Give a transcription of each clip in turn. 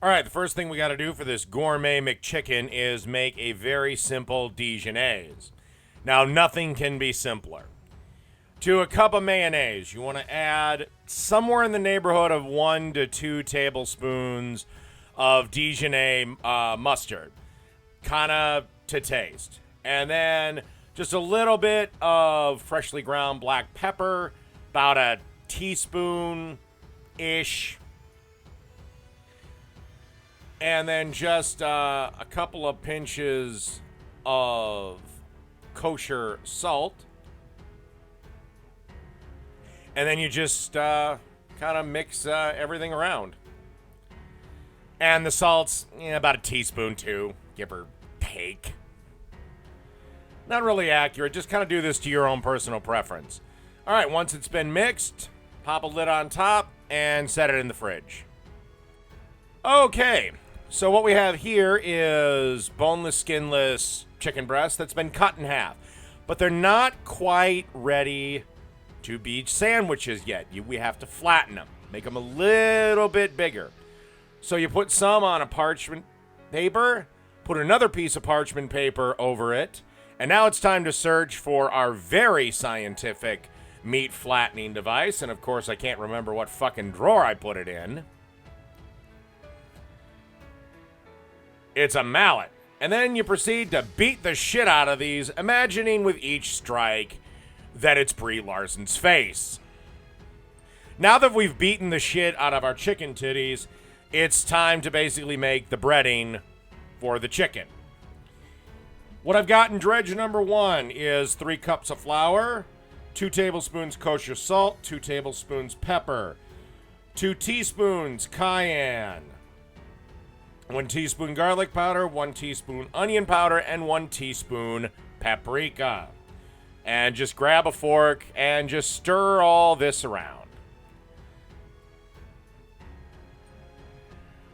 All right, the first thing we got to do for this Gourmet McChicken is make a very simple Dijonnaise. Now, nothing can be simpler. To a cup of mayonnaise, you want to add somewhere in the neighborhood of 1 to 2 tablespoons of Dijonnaise mustard, kind of to taste. And then just a little bit of freshly ground black pepper, about a teaspoon-ish. And then just a couple of pinches of kosher salt. And then you just kind of mix everything around. And the salt's about a teaspoon, too, give or take. Not really accurate. Just kind of do this to your own personal preference. All right, once it's been mixed, pop a lid on top and set it in the fridge. Okay, so what we have here is boneless, skinless chicken breast that's been cut in half. But they're not quite ready to be sandwiches yet. We have to flatten them, make them a little bit bigger. So you put some on a parchment paper, put another piece of parchment paper over it, and now it's time to search for our very scientific meat flattening device. And of course, I can't remember what fucking drawer I put it in. It's a mallet. And then you proceed to beat the shit out of these, imagining with each strike that it's Brie Larson's face. Now that we've beaten the shit out of our chicken titties, it's time to basically make the breading for the chicken. What I've got in dredge number 1 is 3 cups of flour, 2 tablespoons kosher salt, 2 tablespoons pepper, 2 teaspoons cayenne, 1 teaspoon garlic powder, 1 teaspoon onion powder, and 1 teaspoon paprika. And just grab a fork and just stir all this around.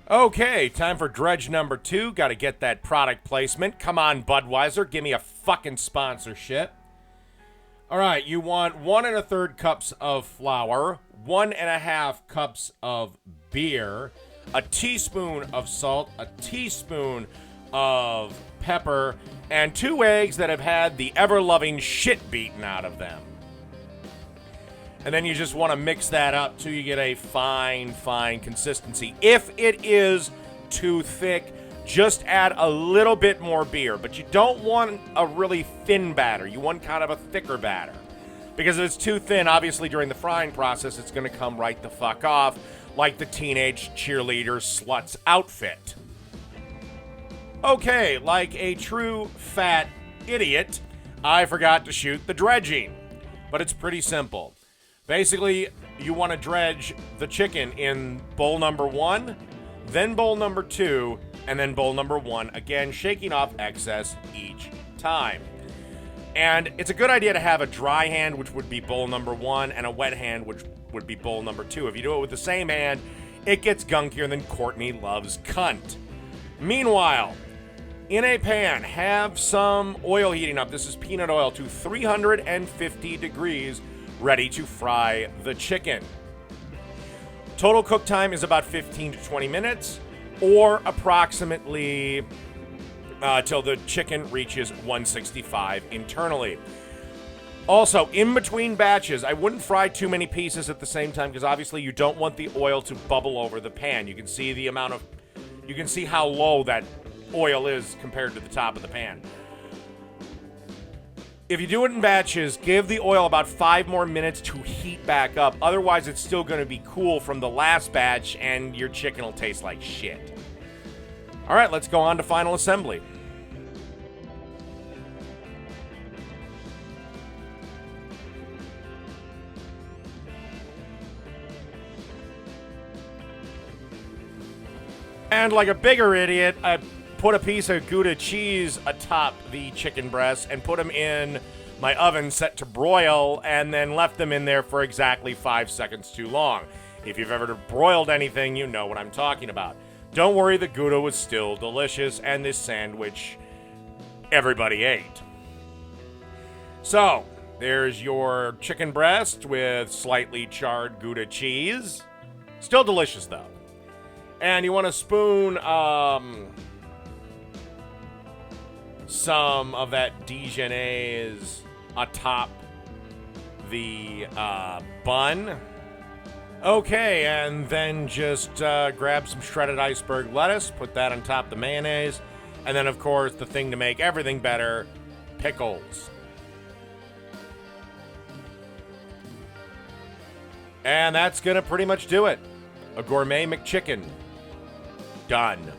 Okay, time for dredge number 2. Got to get that product placement. Come on, Budweiser, give me a fucking sponsorship. All right, you want 1 1/3 cups of flour, 1 1/2 cups of beer, a teaspoon of salt, a teaspoon of pepper, and 2 eggs that have had the ever-loving shit beaten out of them. And then you just want to mix that up till you get a fine consistency. If it is too thick, just add a little bit more beer. But you don't want a really thin batter. You want kind of a thicker batter. Because if it's too thin, obviously during the frying process, it's going to come right the fuck off, like the teenage cheerleader slut's outfit. Okay, like a true fat idiot, I forgot to shoot the dredging. But it's pretty simple. Basically, you want to dredge the chicken in bowl number 1, then bowl number 2, and then bowl number 1, again, shaking off excess each time. And it's a good idea to have a dry hand, which would be bowl number 1, and a wet hand, which would be bowl number 2. If you do it with the same hand, it gets gunkier than Courtney Love's cunt. Meanwhile, in a pan, have some oil heating up. This is peanut oil to 350 degrees, ready to fry the chicken. Total cook time is about 15 to 20 minutes, or approximately till the chicken reaches 165 internally. Also, in between batches, I wouldn't fry too many pieces at the same time because obviously you don't want the oil to bubble over the pan. You can see you can see how low that oil is compared to the top of the pan. If you do it in batches, give the oil about 5 more minutes to heat back up. Otherwise, it's still going to be cool from the last batch, and your chicken will taste like shit. All right, let's go on to final assembly. And like a bigger idiot, I put a piece of Gouda cheese atop the chicken breast and put them in my oven set to broil and then left them in there for exactly 5 seconds too long. If you've ever broiled anything, you know what I'm talking about. Don't worry, the Gouda was still delicious, and this sandwich everybody ate. So, there's your chicken breast with slightly charred Gouda cheese. Still delicious, though. And you want to spoon some of that Dijonnaise atop the bun. Okay, and then just grab some shredded iceberg lettuce, put that on top of the mayonnaise, and then, of course, the thing to make everything better, pickles. And that's going to pretty much do it. A Gourmet McChicken. Done.